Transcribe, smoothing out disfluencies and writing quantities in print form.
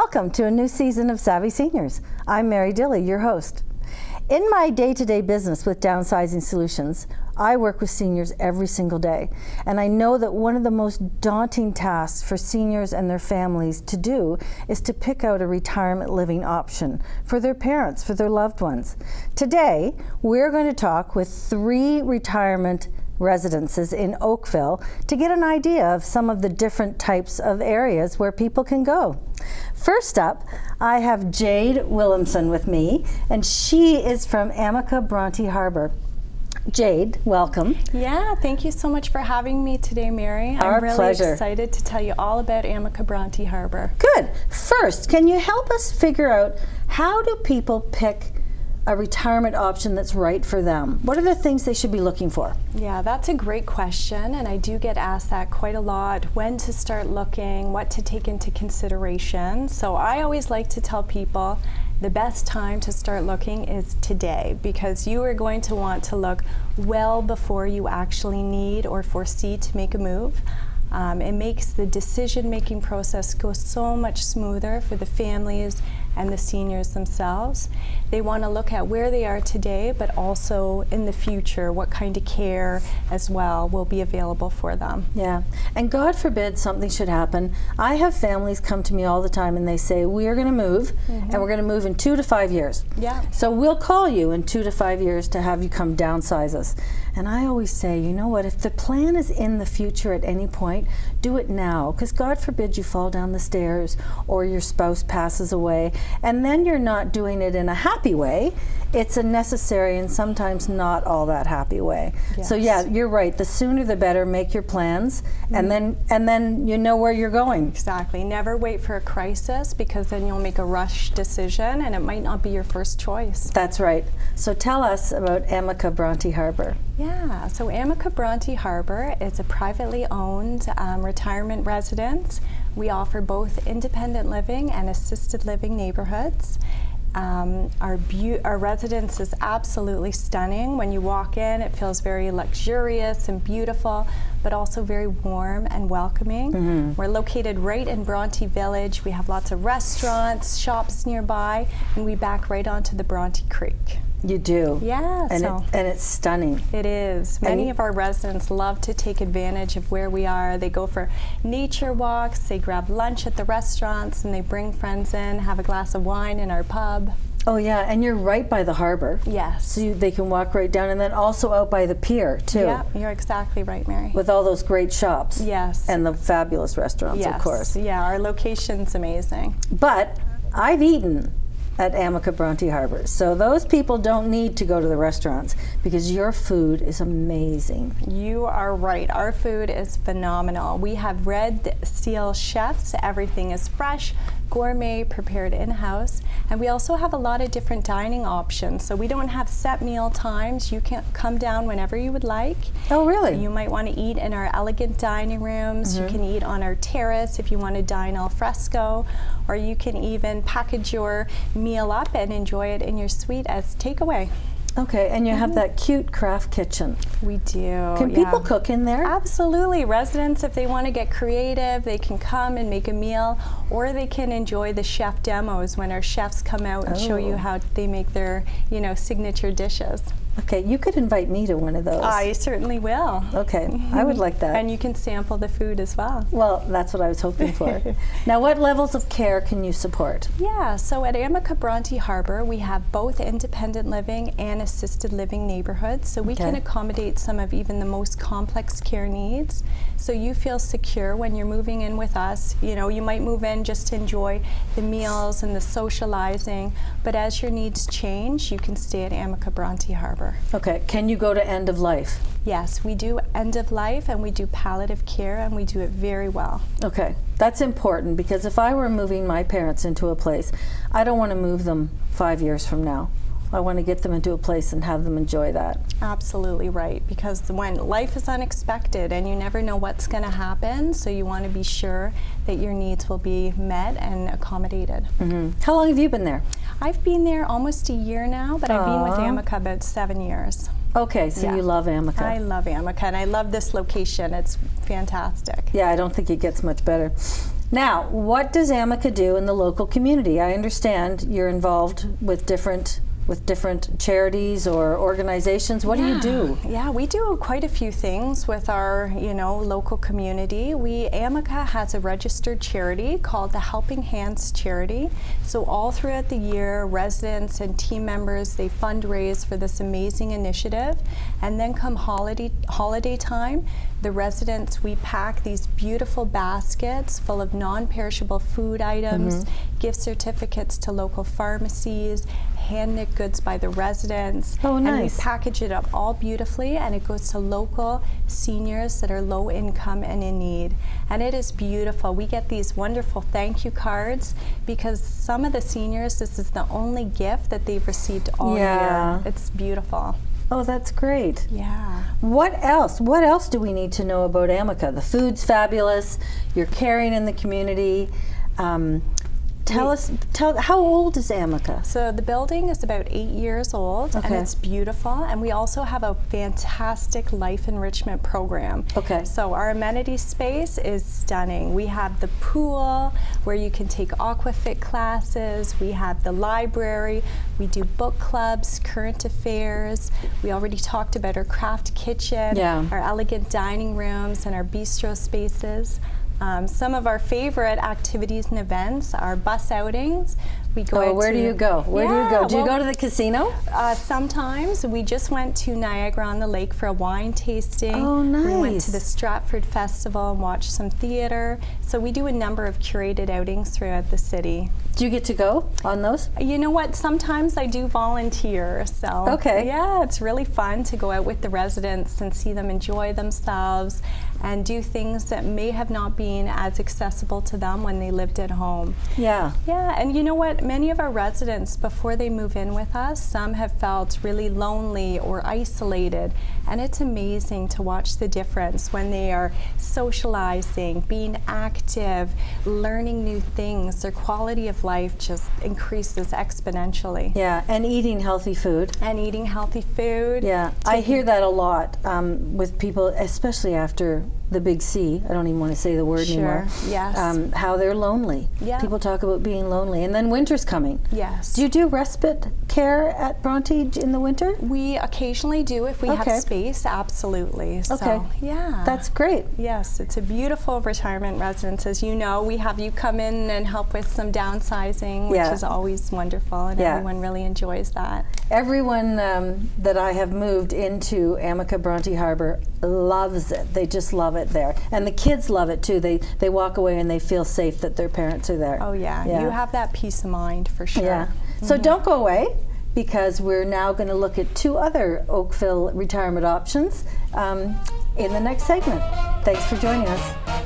Welcome to a new season of Savvy Seniors. I'm Mary Dilley, your host. In my day-to-day business with Downsizing Solutions, I work with seniors every single day, and I know that one of the most daunting tasks for seniors and their families to do is to pick out a retirement living option for their parents, for their loved ones. Today, we're going to talk with 3 retirement residences in Oakville to get an idea of some of the different types of areas where people can go. First up, I have Jade Willemsen with me, and she is from Amica, Bronte, Harbour. Jade, welcome. Yeah, thank you so much for having me today, Mary. I'm really pleasure. excited to tell you all about Amica, Bronte, Harbour. Good. First, can you help us figure out how do people pick a retirement option that's right for them? What are the things they should be looking for? Yeah, that's a great question, and I do get asked that quite a lot. When to start looking, what to take into consideration. So I always like to tell people the best time to start looking is today, because you are going to want to look well before you actually need or foresee to make a move. It makes the decision-making process go so much smoother for the families and the seniors themselves. They want to look at where they are today, but also in the future, what kind of care as well will be available for them. Yeah, and God forbid something should happen. I have families come to me all the time and they say, we are going to move, and we're going to move in 2 to 5 years. Yeah. So we'll call you in 2 to 5 years to have you come downsize us. And I always say, you know what, if the plan is in the future at any point, do it now, because God forbid you fall down the stairs or your spouse passes away, and then you're not doing it in a happy way. It's a necessary and sometimes not all that happy way. Yes. So yeah, you're right. The sooner the better. Make your plans, and then you know where you're going. Exactly. Never wait for a crisis, because then you'll make a rush decision and it might not be your first choice. That's right. So tell us about Amica, Bronte, Harbour. Yeah, so Amica, Bronte, Harbour is a privately owned retirement residence. We offer both independent living and assisted living neighborhoods. Our residence is absolutely stunning. When you walk in, it feels very luxurious and beautiful, but also very warm and welcoming. We're located right in Bronte Village. We have lots of restaurants, shops nearby, and we back right onto the Bronte Creek. You do. Yeah, and it's stunning. It is. Many of our residents love to take advantage of where we are. They go for nature walks, they grab lunch at the restaurants, and they bring friends in, have a glass of wine in our pub. Oh yeah, and you're right by the harbor. Yes. So they can walk right down, and then also out by the pier too. Yeah, you're exactly right, Mary. With all those great shops. Yes. And the fabulous restaurants, yes. of course. Yeah, our location's amazing. But I've eaten at Amica, Bronte, Harbour. So those people don't need to go to the restaurants, because your food is amazing. You are right. Our food is phenomenal. We have Red Seal chefs. Everything is fresh, gourmet, prepared in-house. And we also have a lot of different dining options. So we don't have set meal times. You can come down whenever you would like. Oh, really? You might want to eat in our elegant dining rooms. You can eat on our terrace if you want to dine al fresco, or you can even package your meal up and enjoy it in your suite as takeaway. Okay, and you have that cute craft kitchen. We do. Can people cook in there? Absolutely. Residents, if they want to get creative, they can come and make a meal, or they can enjoy the chef demos when our chefs come out and show you how they make their, signature dishes. Okay, you could invite me to one of those. I certainly will. Okay, I would like that. And you can sample the food as well. Well, that's what I was hoping for. Now, what levels of care can you support? Yeah, so at Amica, Bronte, Harbour, we have both independent living and assisted living neighborhoods, so we can accommodate some of even the most complex care needs. So you feel secure when you're moving in with us. You might move in just to enjoy the meals and the socializing, but as your needs change, you can stay at Amica, Bronte, Harbour. Okay, can you go to end of life? Yes, we do end of life, and we do palliative care, and we do it very well. Okay, that's important, because if I were moving my parents into a place, I don't want to move them 5 years from now. I want to get them into a place and have them enjoy that. Absolutely right, because when life is unexpected and you never know what's going to happen, so you want to be sure that your needs will be met and accommodated. How long have you been there? I've been there almost a year now, but I've been with Amica about 7 years. Okay, so you love Amica. I love Amica, and I love this location. It's fantastic. Yeah, I don't think it gets much better. Now, what does Amica do in the local community? I understand you're involved with different charities or organizations. What do you do? Yeah, we do quite a few things with our, local community. Amica has a registered charity called the Helping Hands Charity. So all throughout the year, residents and team members, they fundraise for this amazing initiative. And then come holiday time, the residents, we pack these beautiful baskets full of non-perishable food items, gift certificates to local pharmacies, hand-knit goods by the residents. Oh, nice. And we package it up all beautifully, and it goes to local seniors that are low income and in need. And it is beautiful. We get these wonderful thank you cards because some of the seniors, this is the only gift that they've received all year. It's beautiful. Oh, that's great. Yeah. What else? What else do we need to know about Amica? The food's fabulous. You're caring in the community. Tell how old is Amica? So the building is about 8 years old, and it's beautiful. And we also have a fantastic life enrichment program. Okay. So our amenity space is stunning. We have the pool where you can take aquafit classes. We have the library. We do book clubs, current affairs. We already talked about our craft kitchen, our elegant dining rooms, and our bistro spaces. Some of our favorite activities and events are bus outings. We go out where do you go? Where do you go? Do you go to the casino? Sometimes. We just went to Niagara-on-the-Lake for a wine tasting. Oh, nice. We went to the Stratford Festival and watched some theater. So we do a number of curated outings throughout the city. Do you get to go on those? You know what? Sometimes I do volunteer. So yeah, it's really fun to go out with the residents and see them enjoy themselves and do things that may have not been as accessible to them when they lived at home. Yeah. Yeah, and you know what? Many of our residents, before they move in with us, some have felt really lonely or isolated. And it's amazing to watch the difference when they are socializing, being active, learning new things. Their quality of life just increases exponentially. Yeah, and eating healthy food. Yeah, I hear that a lot with people, especially after the big C. I don't even want to say the word anymore. Yes. How they're lonely. Yeah. People talk about being lonely. And then winter's coming. Yes. Do you do respite care at Bronte in the winter? We occasionally do if we have space, absolutely. So, yeah. That's great. Yes, it's a beautiful retirement residence. As you know, we have you come in and help with some downsizing, which is always wonderful, and everyone really enjoys that. Everyone that I have moved into Amica Bronte Harbour loves it. They just love it there. And the kids love it too. They walk away and they feel safe that their parents are there. Oh yeah. You have that peace of mind for sure. Yeah. So don't go away, because we're now going to look at 2 other Oakville retirement options in the next segment. Thanks for joining us.